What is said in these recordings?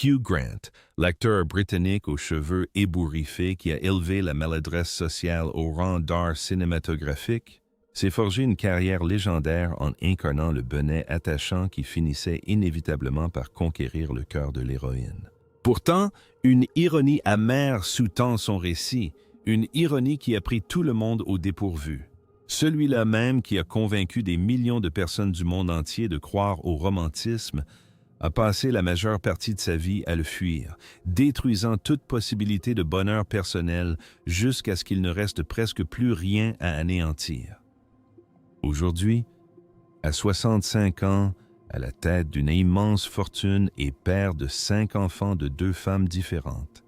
Hugh Grant, l'acteur britannique aux cheveux ébouriffés qui a élevé la maladresse sociale au rang d'art cinématographique, s'est forgé une carrière légendaire en incarnant le bonnet attachant qui finissait inévitablement par conquérir le cœur de l'héroïne. Pourtant, une ironie amère sous-tend son récit, une ironie qui a pris tout le monde au dépourvu. Celui-là même qui a convaincu des millions de personnes du monde entier de croire au romantisme a passé la majeure partie de sa vie à le fuir, détruisant toute possibilité de bonheur personnel jusqu'à ce qu'il ne reste presque plus rien à anéantir. Aujourd'hui, à 65 ans, à la tête d'une immense fortune et père de 5 enfants de 2 femmes différentes,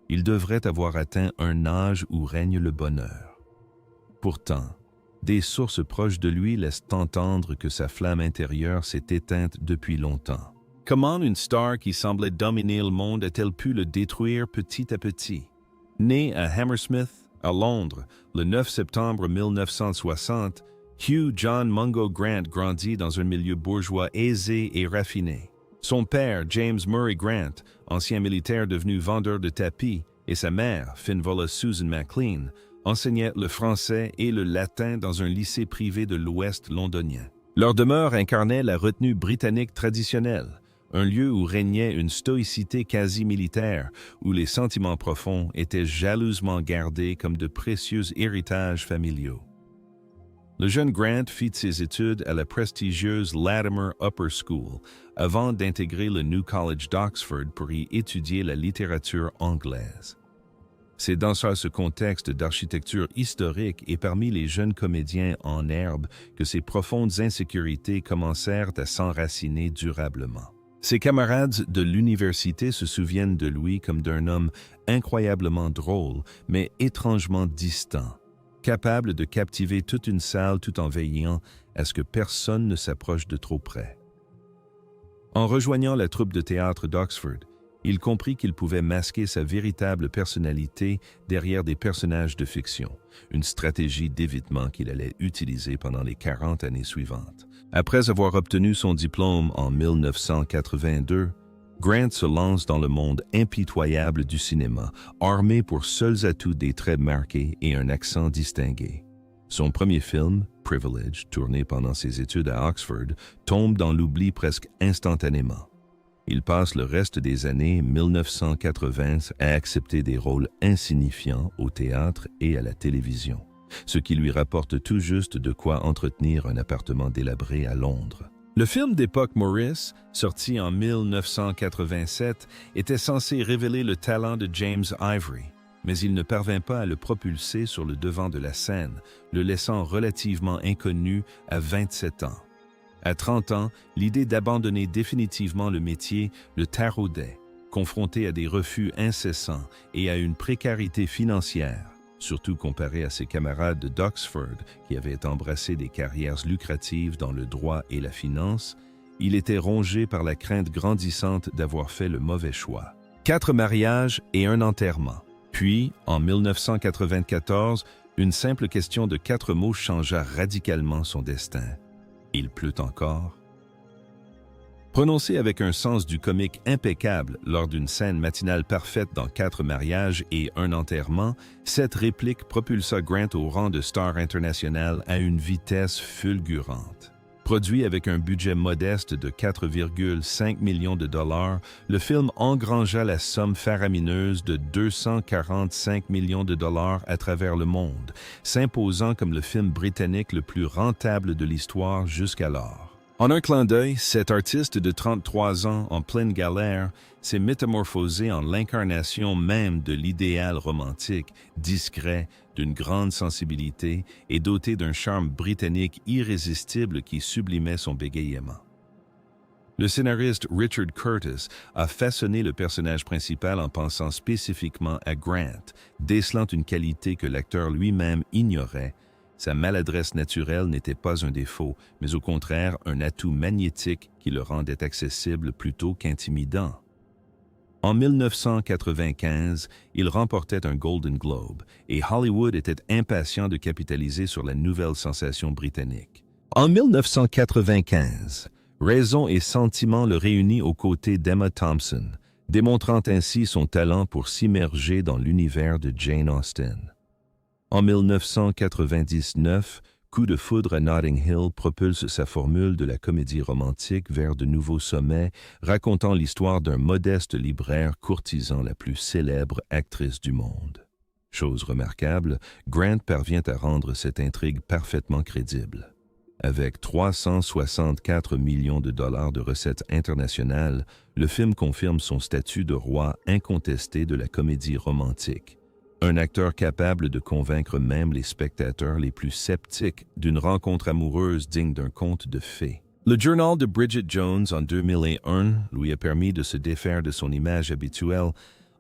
il devrait avoir atteint un âge où règne le bonheur. Pourtant, des sources proches de lui laissent entendre que sa flamme intérieure s'est éteinte depuis longtemps. Comment une star qui semblait dominer le monde a-t-elle pu le détruire petit à petit? Né à Hammersmith, à Londres, le 9 septembre 1960, Hugh John Mungo Grant grandit dans un milieu bourgeois aisé et raffiné. Son père, James Murray Grant, ancien militaire devenu vendeur de tapis, et sa mère, Finvola Susan MacLean, enseignaient le français et le latin dans un lycée privé de l'Ouest londonien. Leur demeure incarnait la retenue britannique traditionnelle, un lieu où régnait une stoïcité quasi militaire, où les sentiments profonds étaient jalousement gardés comme de précieux héritages familiaux. Le jeune Grant fit ses études à la prestigieuse Latimer Upper School avant d'intégrer le New College d'Oxford pour y étudier la littérature anglaise. C'est dans ce contexte d'architecture historique et parmi les jeunes comédiens en herbe que ses profondes insécurités commencèrent à s'enraciner durablement. Ses camarades de l'université se souviennent de lui comme d'un homme incroyablement drôle, mais étrangement distant, capable de captiver toute une salle tout en veillant à ce que personne ne s'approche de trop près. En rejoignant la troupe de théâtre d'Oxford, il comprit qu'il pouvait masquer sa véritable personnalité derrière des personnages de fiction, une stratégie d'évitement qu'il allait utiliser pendant les 40 années suivantes. Après avoir obtenu son diplôme en 1982, Grant se lance dans le monde impitoyable du cinéma, armé pour seuls atouts des traits marqués et un accent distingué. Son premier film, Privilege, tourné pendant ses études à Oxford, tombe dans l'oubli presque instantanément. Il passe le reste des années 1980 à accepter des rôles insignifiants au théâtre et à la télévision, ce qui lui rapporte tout juste de quoi entretenir un appartement délabré à Londres. Le film d'époque Maurice, sorti en 1987, était censé révéler le talent de James Ivory, mais il ne parvint pas à le propulser sur le devant de la scène, le laissant relativement inconnu à 27 ans. À 30 ans, l'idée d'abandonner définitivement le métier le taraudait, confronté à des refus incessants et à une précarité financière, surtout comparé à ses camarades d'Oxford qui avaient embrassé des carrières lucratives dans le droit et la finance. Il était rongé par la crainte grandissante d'avoir fait le mauvais choix. 4 mariages et un enterrement. Puis, en 1994, une simple question de 4 mots changea radicalement son destin. Il pleut encore. Prononcé avec un sens du comique impeccable lors d'une scène matinale parfaite dans 4 mariages et un enterrement, cette réplique propulsa Grant au rang de star internationale à une vitesse fulgurante. Produit avec un budget modeste de 4,5 millions de dollars, le film engrangea la somme faramineuse de 245 millions de dollars à travers le monde, s'imposant comme le film britannique le plus rentable de l'histoire jusqu'alors. En un clin d'œil, cet artiste de 33 ans en pleine galère s'est métamorphosé en l'incarnation même de l'idéal romantique, discret, d'une grande sensibilité et doté d'un charme britannique irrésistible qui sublimait son bégayement. Le scénariste Richard Curtis a façonné le personnage principal en pensant spécifiquement à Grant, décelant une qualité que l'acteur lui-même ignorait. Sa maladresse naturelle n'était pas un défaut, mais au contraire un atout magnétique qui le rendait accessible plutôt qu'intimidant. En 1995, il remportait un Golden Globe et Hollywood était impatient de capitaliser sur la nouvelle sensation britannique. En 1995, raison et sentiment le réunit aux côtés d'Emma Thompson, démontrant ainsi son talent pour s'immerger dans l'univers de Jane Austen. En 1999, Coup de foudre à Notting Hill propulse sa formule de la comédie romantique vers de nouveaux sommets, racontant l'histoire d'un modeste libraire courtisant la plus célèbre actrice du monde. Chose remarquable, Grant parvient à rendre cette intrigue parfaitement crédible. Avec 364 millions de dollars de recettes internationales, le film confirme son statut de roi incontesté de la comédie romantique. Un acteur capable de convaincre même les spectateurs les plus sceptiques d'une rencontre amoureuse digne d'un conte de fées. Le journal de Bridget Jones en 2001 lui a permis de se défaire de son image habituelle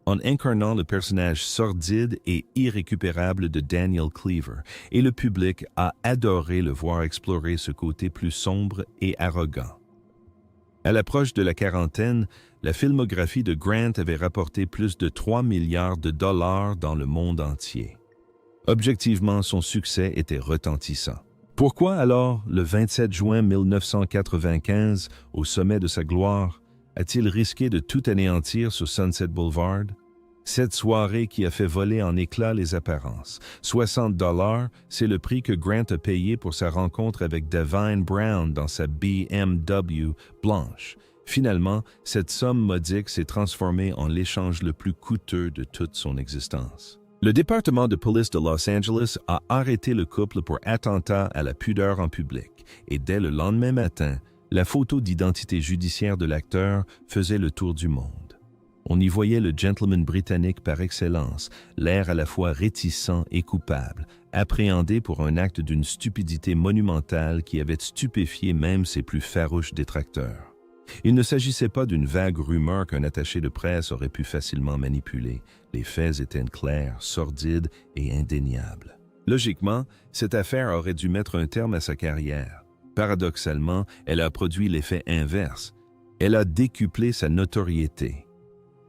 en incarnant le personnage sordide et irrécupérable de Daniel Cleaver, et le public a adoré le voir explorer ce côté plus sombre et arrogant. À l'approche de la quarantaine, la filmographie de Grant avait rapporté plus de 3 milliards de dollars dans le monde entier. Objectivement, son succès était retentissant. Pourquoi alors, le 27 juin 1995, au sommet de sa gloire, a-t-il risqué de tout anéantir sur Sunset Boulevard? Cette soirée qui a fait voler en éclats les apparences. 60 $, c'est le prix que Grant a payé pour sa rencontre avec Divine Brown dans sa BMW blanche. Finalement, cette somme modique s'est transformée en l'échange le plus coûteux de toute son existence. Le département de police de Los Angeles a arrêté le couple pour attentat à la pudeur en public, et dès le lendemain matin, la photo d'identité judiciaire de l'acteur faisait le tour du monde. On y voyait le gentleman britannique par excellence, l'air à la fois réticent et coupable, appréhendé pour un acte d'une stupidité monumentale qui avait stupéfié même ses plus farouches détracteurs. Il ne s'agissait pas d'une vague rumeur qu'un attaché de presse aurait pu facilement manipuler. Les faits étaient clairs, sordides et indéniables. Logiquement, cette affaire aurait dû mettre un terme à sa carrière. Paradoxalement, elle a produit l'effet inverse. Elle a décuplé sa notoriété.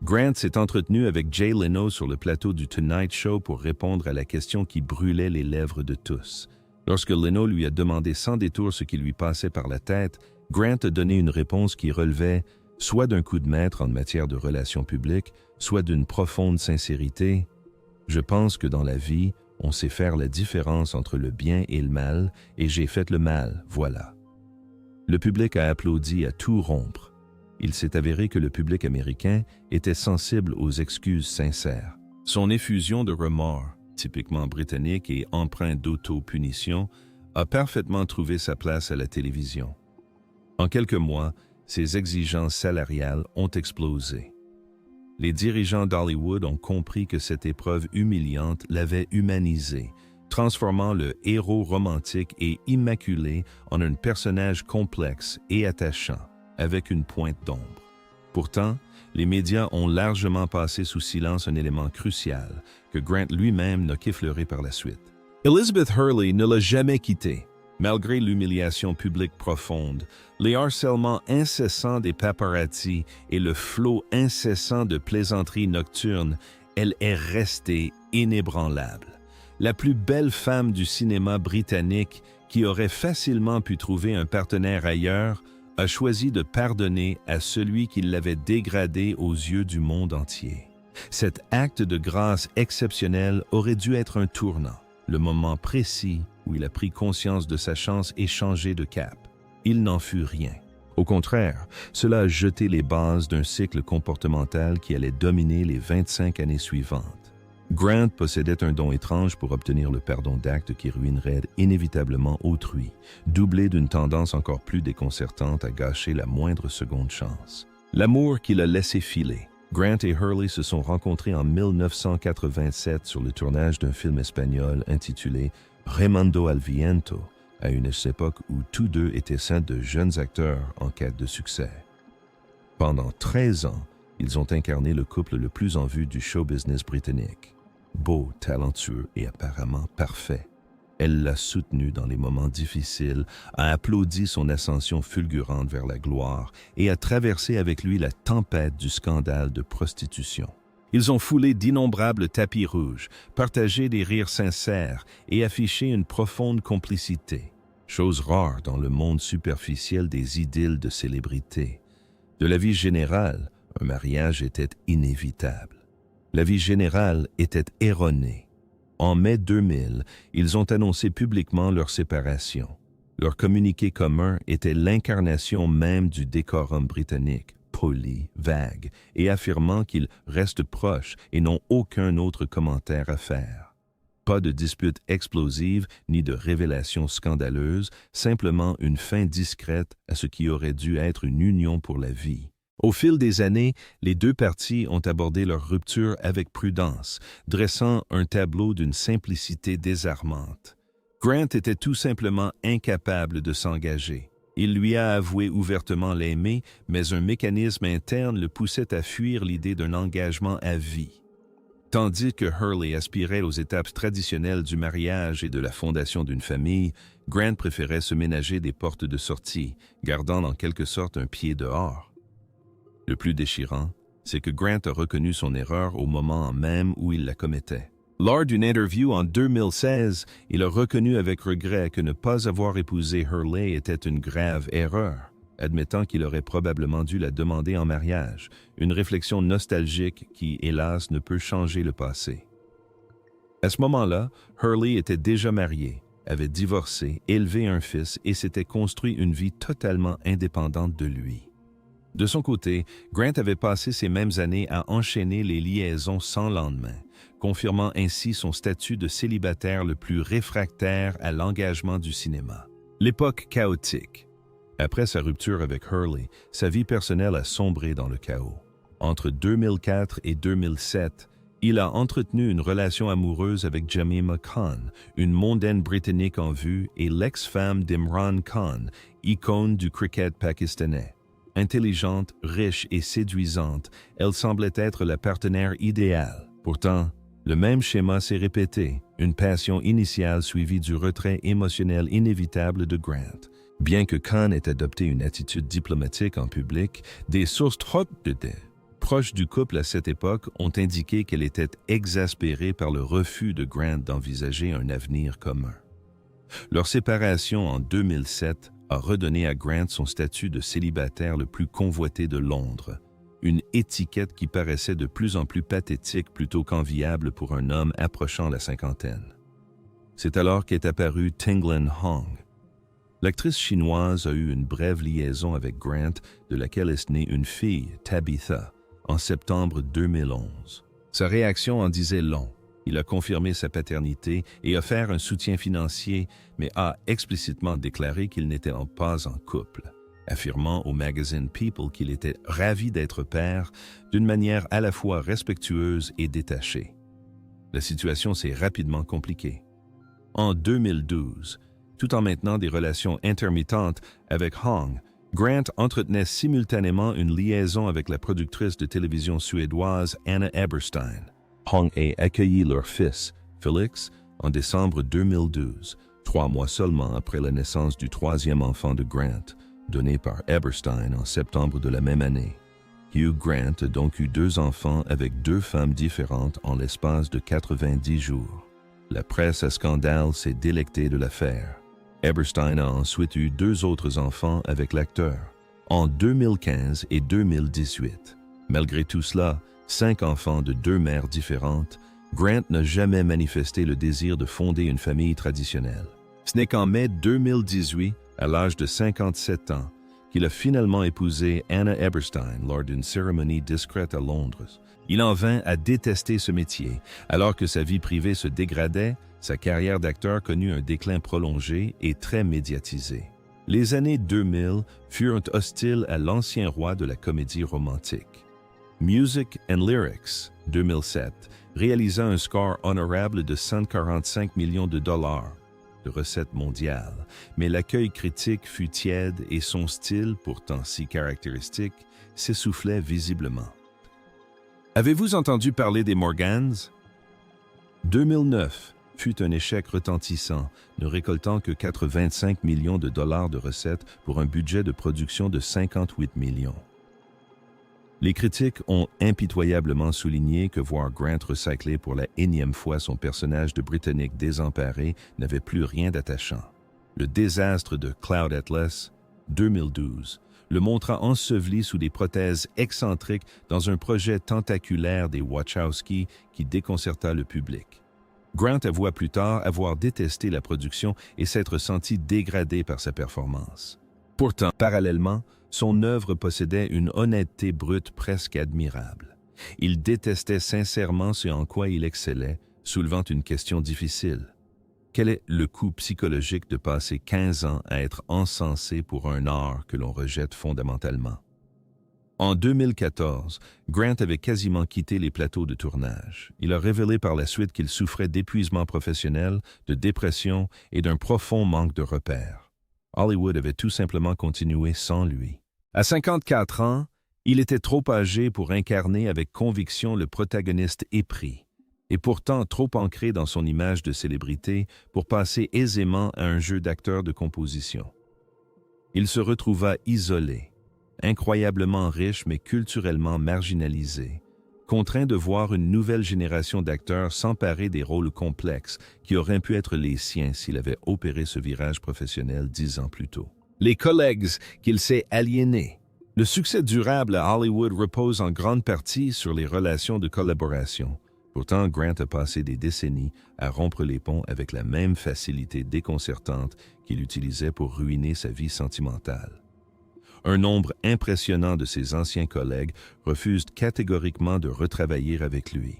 Grant s'est entretenu avec Jay Leno sur le plateau du Tonight Show pour répondre à la question qui brûlait les lèvres de tous. Lorsque Leno lui a demandé sans détour ce qui lui passait par la tête, Grant a donné une réponse qui relevait soit d'un coup de maître en matière de relations publiques, soit d'une profonde sincérité. « Je pense que dans la vie, on sait faire la différence entre le bien et le mal, et j'ai fait le mal, voilà. » Le public a applaudi à tout rompre. Il s'est avéré que le public américain était sensible aux excuses sincères. Son effusion de remords, typiquement britannique et empreint d'auto-punition, a parfaitement trouvé sa place à la télévision. En quelques mois, ses exigences salariales ont explosé. Les dirigeants d'Hollywood ont compris que cette épreuve humiliante l'avait humanisé, transformant le héros romantique et immaculé en un personnage complexe et attachant, avec une pointe d'ombre. Pourtant, les médias ont largement passé sous silence un élément crucial que Grant lui-même n'a qu'effleuré par la suite. Elizabeth Hurley ne l'a jamais quitté. Malgré l'humiliation publique profonde, les harcèlements incessants des paparazzi et le flot incessant de plaisanteries nocturnes, elle est restée inébranlable. La plus belle femme du cinéma britannique, qui aurait facilement pu trouver un partenaire ailleurs, a choisi de pardonner à celui qui l'avait dégradée aux yeux du monde entier. Cet acte de grâce exceptionnel aurait dû être un tournant, le moment précis où il a pris conscience de sa chance et changé de cap. Il n'en fut rien. Au contraire, cela a jeté les bases d'un cycle comportemental qui allait dominer les 25 années suivantes. Grant possédait un don étrange pour obtenir le pardon d'actes qui ruineraient inévitablement autrui, doublé d'une tendance encore plus déconcertante à gâcher la moindre seconde chance. L'amour qu'il a laissé filer. Grant et Hurley se sont rencontrés en 1987 sur le tournage d'un film espagnol intitulé Remando al Viento, à une époque où tous deux étaient ceints de jeunes acteurs en quête de succès. Pendant 13 ans, ils ont incarné le couple le plus en vue du show business britannique. Beau, talentueux et apparemment parfait. Elle l'a soutenu dans les moments difficiles, a applaudi son ascension fulgurante vers la gloire et a traversé avec lui la tempête du scandale de prostitution. Ils ont foulé d'innombrables tapis rouges, partagé des rires sincères et affiché une profonde complicité, chose rare dans le monde superficiel des idylles de célébrité. De la vie générale, Un mariage était inévitable. La vie générale était erronée. En mai 2000, ils ont annoncé publiquement leur séparation. Leur communiqué commun était l'incarnation même du décorum britannique, poli, vague, et affirmant qu'ils restent proches et n'ont aucun autre commentaire à faire. Pas de dispute explosive ni de révélation scandaleuse, simplement une fin discrète à ce qui aurait dû être une union pour la vie. Au fil des années, les deux parties ont abordé leur rupture avec prudence, dressant un tableau d'une simplicité désarmante. Grant était tout simplement incapable de s'engager. Il lui a avoué ouvertement l'aimer, mais un mécanisme interne le poussait à fuir l'idée d'un engagement à vie. Tandis que Hurley aspirait aux étapes traditionnelles du mariage et de la fondation d'une famille, Grant préférait se ménager des portes de sortie, gardant en quelque sorte un pied dehors. Le plus déchirant, c'est que Grant a reconnu son erreur au moment même où il la commettait. Lors d'une interview en 2016, il a reconnu avec regret que ne pas avoir épousé Hurley était une grave erreur, admettant qu'il aurait probablement dû la demander en mariage, une réflexion nostalgique qui, hélas, ne peut changer le passé. À ce moment-là, Hurley était déjà marié, avait divorcé, élevé un fils et s'était construit une vie totalement indépendante de lui. De son côté, Grant avait passé ces mêmes années à enchaîner les liaisons sans lendemain, confirmant ainsi son statut de célibataire le plus réfractaire à l'engagement du cinéma. L'époque chaotique. Après sa rupture avec Hurley, sa vie personnelle a sombré dans le chaos. Entre 2004 et 2007, il a entretenu une relation amoureuse avec Jemima Khan, une mondaine britannique en vue, et l'ex-femme d'Imran Khan, icône du cricket pakistanais. Intelligente, riche et séduisante, elle semblait être la partenaire idéale. Pourtant, le même schéma s'est répété, une passion initiale suivie du retrait émotionnel inévitable de Grant. Bien que Khan ait adopté une attitude diplomatique en public, des sources proches du couple à cette époque ont indiqué qu'elle était exaspérée par le refus de Grant d'envisager un avenir commun. Leur séparation en 2007 a redonné à Grant son statut de célibataire le plus convoité de Londres, une étiquette qui paraissait de plus en plus pathétique plutôt qu'enviable pour un homme approchant la cinquantaine. C'est alors qu'est apparue Tinglan Hong. L'actrice chinoise a eu une brève liaison avec Grant, de laquelle est née une fille, Tabitha, en septembre 2011. Sa réaction en disait long. Il a confirmé sa paternité et offert un soutien financier, mais a explicitement déclaré qu'il n'était pas en couple, affirmant au magazine People qu'il était ravi d'être père d'une manière à la fois respectueuse et détachée. La situation s'est rapidement compliquée. En 2012, tout en maintenant des relations intermittentes avec Hong, Grant entretenait simultanément une liaison avec la productrice de télévision suédoise Anna Eberstein. Hong a accueilli leur fils, Felix, en décembre 2012, 3 mois seulement après la naissance du troisième enfant de Grant, donné par Eberstein en septembre de la même année. Hugh Grant a donc eu 2 enfants avec 2 femmes différentes en l'espace de 90 jours. La presse à scandale s'est délectée de l'affaire. Eberstein a ensuite eu 2 autres enfants avec l'acteur, en 2015 et 2018. Malgré tout cela, 5 enfants de 2 mères différentes, Grant n'a jamais manifesté le désir de fonder une famille traditionnelle. Ce n'est qu'en mai 2018, à l'âge de 57 ans, qu'il a finalement épousé Anna Eberstein lors d'une cérémonie discrète à Londres. Il en vint à détester ce métier. Alors que sa vie privée se dégradait, sa carrière d'acteur connut un déclin prolongé et très médiatisé. Les années 2000 furent hostiles à l'ancien roi de la comédie romantique. Music and Lyrics, 2007, réalisa un score honorable de 145 millions de dollars de recettes mondiales, mais l'accueil critique fut tiède et son style, pourtant si caractéristique, s'essoufflait visiblement. Avez-vous entendu parler des Morgans? 2009 fut un échec retentissant, ne récoltant que 85 millions de dollars de recettes pour un budget de production de 58 millions. Les critiques ont impitoyablement souligné que voir Grant recycler pour la énième fois son personnage de Britannique désemparé n'avait plus rien d'attachant. Le désastre de Cloud Atlas, 2012, le montra enseveli sous des prothèses excentriques dans un projet tentaculaire des Wachowski qui déconcerta le public. Grant avoua plus tard avoir détesté la production et s'être senti dégradé par sa performance. Pourtant, parallèlement, son œuvre possédait une honnêteté brute presque admirable. Il détestait sincèrement ce en quoi il excellait, soulevant une question difficile. Quel est le coût psychologique de passer 15 ans à être encensé pour un art que l'on rejette fondamentalement? En 2014, Grant avait quasiment quitté les plateaux de tournage. Il a révélé par la suite qu'il souffrait d'épuisement professionnel, de dépression et d'un profond manque de repères. Hollywood avait tout simplement continué sans lui. À 54 ans, il était trop âgé pour incarner avec conviction le protagoniste épris, et pourtant trop ancré dans son image de célébrité pour passer aisément à un jeu d'acteur de composition. Il se retrouva isolé, incroyablement riche mais culturellement marginalisé, contraint de voir une nouvelle génération d'acteurs s'emparer des rôles complexes qui auraient pu être les siens s'il avait opéré ce virage professionnel 10 ans plus tôt. Les collègues qu'il s'est aliénés. Le succès durable à Hollywood repose en grande partie sur les relations de collaboration. Pourtant, Grant a passé des décennies à rompre les ponts avec la même facilité déconcertante qu'il utilisait pour ruiner sa vie sentimentale. Un nombre impressionnant de ses anciens collègues refusent catégoriquement de retravailler avec lui.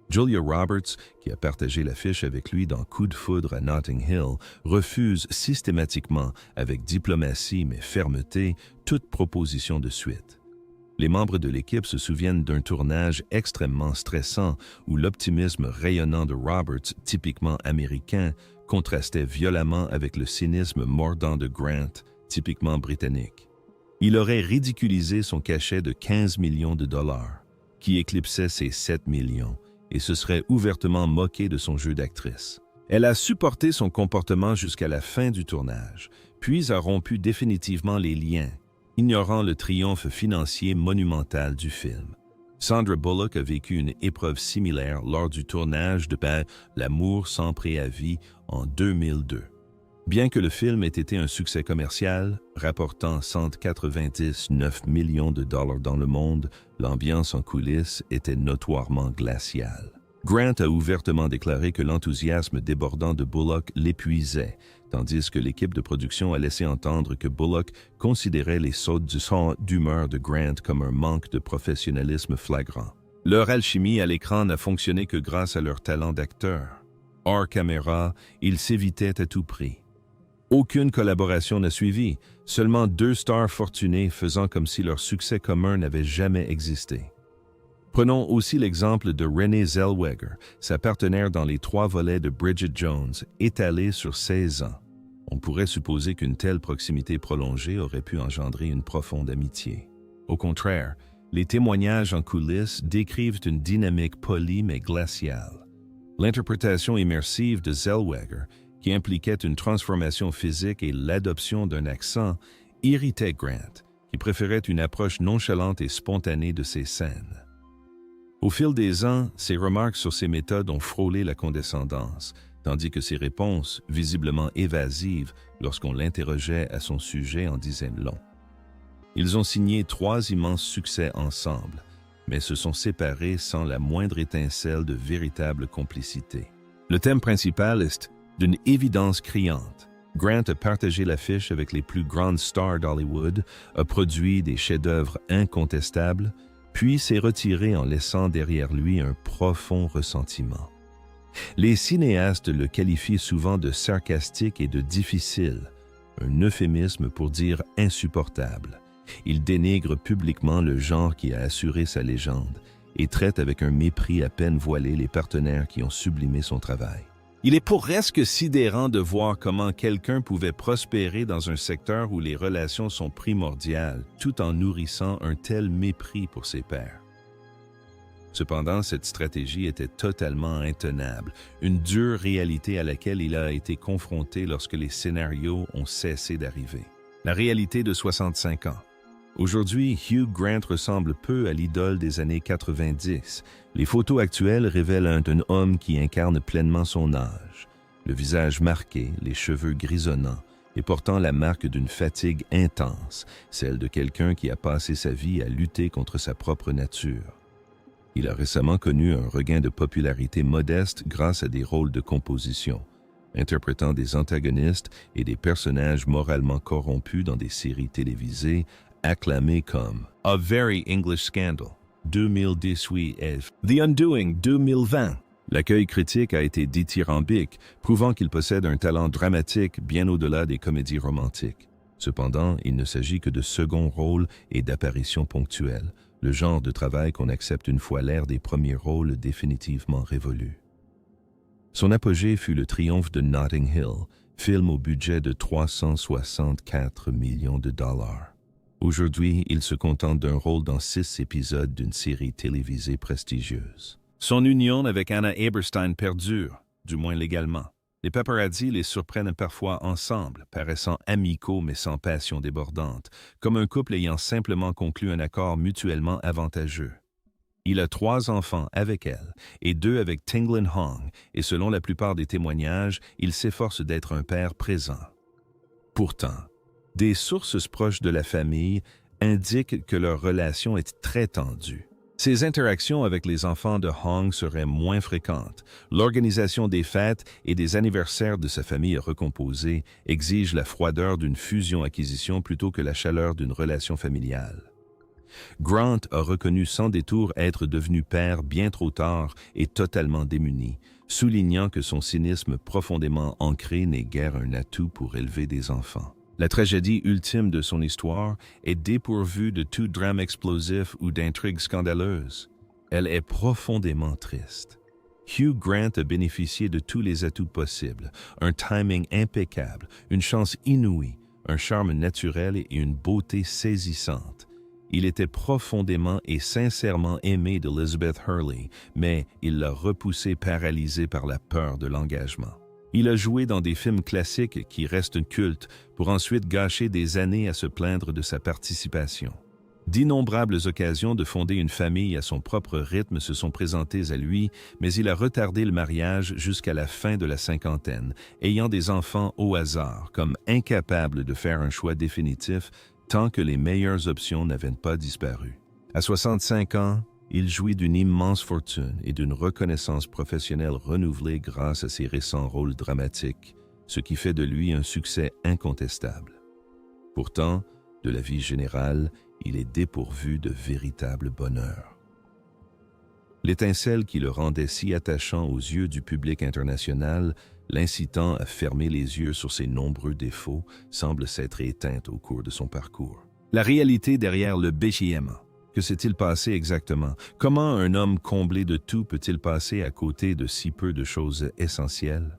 Julia Roberts, qui a partagé l'affiche avec lui dans Coup de foudre à Notting Hill, refuse systématiquement, avec diplomatie mais fermeté, toute proposition de suite. Les membres de l'équipe se souviennent d'un tournage extrêmement stressant où l'optimisme rayonnant de Roberts, typiquement américain, contrastait violemment avec le cynisme mordant de Grant, typiquement britannique. Il aurait ridiculisé son cachet de 15 millions de dollars, qui éclipsait ses 7 millions, et se serait ouvertement moqué de son jeu d'actrice. Elle a supporté son comportement jusqu'à la fin du tournage, puis a rompu définitivement les liens, ignorant le triomphe financier monumental du film. Sandra Bullock a vécu une épreuve similaire lors du tournage de L'amour sans préavis en 2002. Bien que le film ait été un succès commercial, rapportant 199 millions de dollars dans le monde, l'ambiance en coulisses était notoirement glaciale. Grant a ouvertement déclaré que l'enthousiasme débordant de Bullock l'épuisait, tandis que l'équipe de production a laissé entendre que Bullock considérait les sautes d'humeur de Grant comme un manque de professionnalisme flagrant. Leur alchimie à l'écran n'a fonctionné que grâce à leur talent d'acteur. Hors caméra, ils s'évitaient à tout prix. Aucune collaboration n'a suivi, seulement 2 stars fortunées faisant comme si leur succès commun n'avait jamais existé. Prenons aussi l'exemple de Renée Zellweger, sa partenaire dans les 3 volets de Bridget Jones, étalée sur 16 ans. On pourrait supposer qu'une telle proximité prolongée aurait pu engendrer une profonde amitié. Au contraire, les témoignages en coulisses décrivent une dynamique polie mais glaciale. L'interprétation immersive de Zellweger, qui impliquait une transformation physique et l'adoption d'un accent, irritait Grant, qui préférait une approche nonchalante et spontanée de ses scènes. Au fil des ans, ses remarques sur ses méthodes ont frôlé la condescendance, tandis que ses réponses, visiblement évasives lorsqu'on l'interrogeait à son sujet, en disaient long. Ils ont signé 3 immenses succès ensemble, mais se sont séparés sans la moindre étincelle de véritable complicité. Le thème principal est d'une évidence criante. Grant a partagé l'affiche avec les plus grandes stars d'Hollywood, a produit des chefs-d'œuvre incontestables, puis s'est retiré en laissant derrière lui un profond ressentiment. Les cinéastes le qualifient souvent de sarcastique et de difficile, un euphémisme pour dire insupportable. Il dénigre publiquement le genre qui a assuré sa légende et traite avec un mépris à peine voilé les partenaires qui ont sublimé son travail. Il est presque sidérant de voir comment quelqu'un pouvait prospérer dans un secteur où les relations sont primordiales, tout en nourrissant un tel mépris pour ses pairs. Cependant, cette stratégie était totalement intenable, une dure réalité à laquelle il a été confronté lorsque les scénarios ont cessé d'arriver. La réalité de 65 ans. Aujourd'hui, Hugh Grant ressemble peu à l'idole des années 90. Les photos actuelles révèlent un homme qui incarne pleinement son âge. Le visage marqué, les cheveux grisonnants, et portant la marque d'une fatigue intense, celle de quelqu'un qui a passé sa vie à lutter contre sa propre nature. Il a récemment connu un regain de popularité modeste grâce à des rôles de composition, interprétant des antagonistes et des personnages moralement corrompus dans des séries télévisées acclamées comme A Very English Scandal 2018 et The Undoing 2020. L'accueil critique a été dithyrambique, prouvant qu'il possède un talent dramatique bien au-delà des comédies romantiques. Cependant, il ne s'agit que de second rôles et d'apparitions ponctuelles, le genre de travail qu'on accepte une fois l'ère des premiers rôles définitivement révolue. Son apogée fut le triomphe de Notting Hill, film au budget de 364 millions de dollars. Aujourd'hui, il se contente d'un rôle dans 6 épisodes d'une série télévisée prestigieuse. Son union avec Anna Eberstein perdure, du moins légalement. Les paparazzi les surprennent parfois ensemble, paraissant amicaux mais sans passion débordante, comme un couple ayant simplement conclu un accord mutuellement avantageux. Il a 3 enfants avec elle et 2 avec Tinglan Hong, et selon la plupart des témoignages, il s'efforce d'être un père présent. Pourtant, des sources proches de la famille indiquent que leur relation est très tendue. Ses interactions avec les enfants de Hong seraient moins fréquentes. L'organisation des fêtes et des anniversaires de sa famille recomposée exige la froideur d'une fusion-acquisition plutôt que la chaleur d'une relation familiale. Grant a reconnu sans détour être devenu père bien trop tard et totalement démuni, soulignant que son cynisme profondément ancré n'est guère un atout pour élever des enfants. La tragédie ultime de son histoire est dépourvue de tout drame explosif ou d'intrigue scandaleuse. Elle est profondément triste. Hugh Grant a bénéficié de tous les atouts possibles, un timing impeccable, une chance inouïe, un charme naturel et une beauté saisissante. Il était profondément et sincèrement aimé d'Elizabeth Hurley, mais il l'a repoussé paralysé par la peur de l'engagement. Il a joué dans des films classiques qui restent cultes pour ensuite gâcher des années à se plaindre de sa participation. D'innombrables occasions de fonder une famille à son propre rythme se sont présentées à lui, mais il a retardé le mariage jusqu'à la fin de la cinquantaine, ayant des enfants au hasard, comme incapable de faire un choix définitif tant que les meilleures options n'avaient pas disparu. À 65 ans, il jouit d'une immense fortune et d'une reconnaissance professionnelle renouvelée grâce à ses récents rôles dramatiques, ce qui fait de lui un succès incontestable. Pourtant, de la vie générale, il est dépourvu de véritable bonheur. L'étincelle qui le rendait si attachant aux yeux du public international, l'incitant à fermer les yeux sur ses nombreux défauts, semble s'être éteinte au cours de son parcours. La réalité derrière le bégaiement. Que s'est-il passé exactement? Comment un homme comblé de tout peut-il passer à côté de si peu de choses essentielles?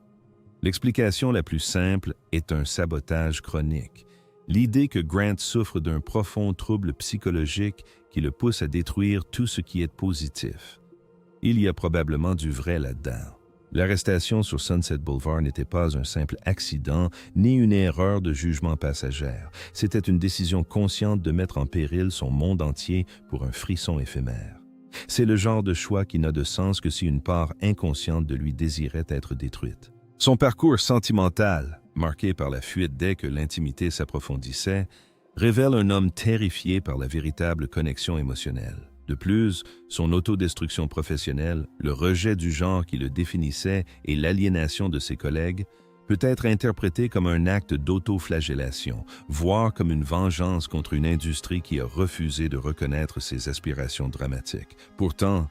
L'explication la plus simple est un sabotage chronique. L'idée que Grant souffre d'un profond trouble psychologique qui le pousse à détruire tout ce qui est positif. Il y a probablement du vrai là-dedans. L'arrestation sur Sunset Boulevard n'était pas un simple accident ni une erreur de jugement passagère. C'était une décision consciente de mettre en péril son monde entier pour un frisson éphémère. C'est le genre de choix qui n'a de sens que si une part inconsciente de lui désirait être détruite. Son parcours sentimental, marqué par la fuite dès que l'intimité s'approfondissait, révèle un homme terrifié par la véritable connexion émotionnelle. De plus, son autodestruction professionnelle, le rejet du genre qui le définissait et l'aliénation de ses collègues peut être interprété comme un acte d'autoflagellation, voire comme une vengeance contre une industrie qui a refusé de reconnaître ses aspirations dramatiques. Pourtant,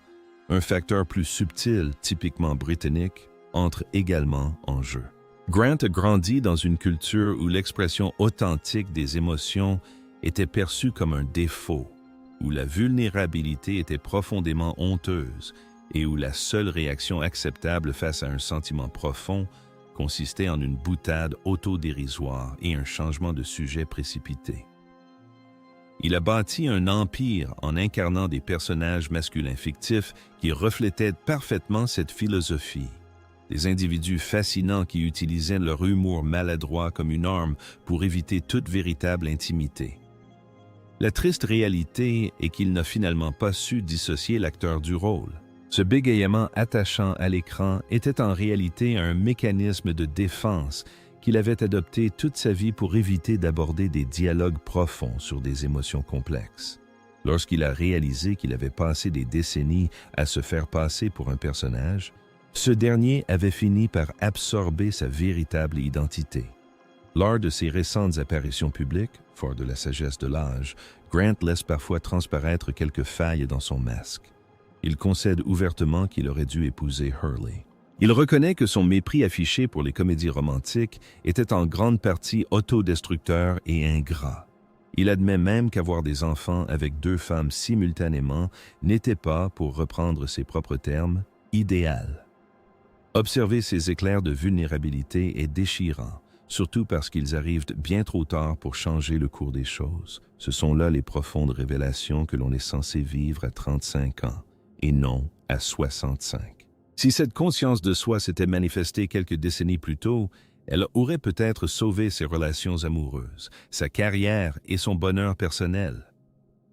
un facteur plus subtil, typiquement britannique, entre également en jeu. Grant a grandi dans une culture où l'expression authentique des émotions était perçue comme un défaut, où la vulnérabilité était profondément honteuse et où la seule réaction acceptable face à un sentiment profond consistait en une boutade autodérisoire et un changement de sujet précipité. Il a bâti un empire en incarnant des personnages masculins fictifs qui reflétaient parfaitement cette philosophie. Des individus fascinants qui utilisaient leur humour maladroit comme une arme pour éviter toute véritable intimité. La triste réalité est qu'il n'a finalement pas su dissocier l'acteur du rôle. Ce bégaiement attachant à l'écran était en réalité un mécanisme de défense qu'il avait adopté toute sa vie pour éviter d'aborder des dialogues profonds sur des émotions complexes. Lorsqu'il a réalisé qu'il avait passé des décennies à se faire passer pour un personnage, ce dernier avait fini par absorber sa véritable identité. Lors de ses récentes apparitions publiques, fort de la sagesse de l'âge, Grant laisse parfois transparaître quelques failles dans son masque. Il concède ouvertement qu'il aurait dû épouser Hurley. Il reconnaît que son mépris affiché pour les comédies romantiques était en grande partie autodestructeur et ingrat. Il admet même qu'avoir des enfants avec 2 femmes simultanément n'était pas, pour reprendre ses propres termes, idéal. Observer ces éclairs de vulnérabilité est déchirant, surtout parce qu'ils arrivent bien trop tard pour changer le cours des choses. Ce sont là les profondes révélations que l'on est censé vivre à 35 ans, et non à 65. Si cette conscience de soi s'était manifestée quelques décennies plus tôt, elle aurait peut-être sauvé ses relations amoureuses, sa carrière et son bonheur personnel.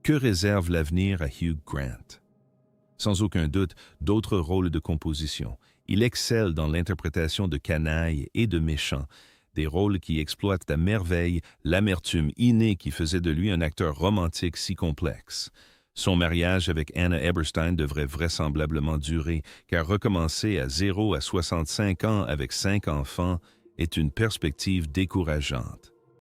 Que réserve l'avenir à Hugh Grant? Sans aucun doute, d'autres rôles de composition. Il excelle dans l'interprétation de canailles et de méchants, des rôles qui exploitent à merveille l'amertume innée qui faisait de lui un acteur romantique si complexe. Son mariage avec Anna Eberstein devrait vraisemblablement durer, car recommencer à 0 à 65 ans avec 5 enfants est une perspective décourageante.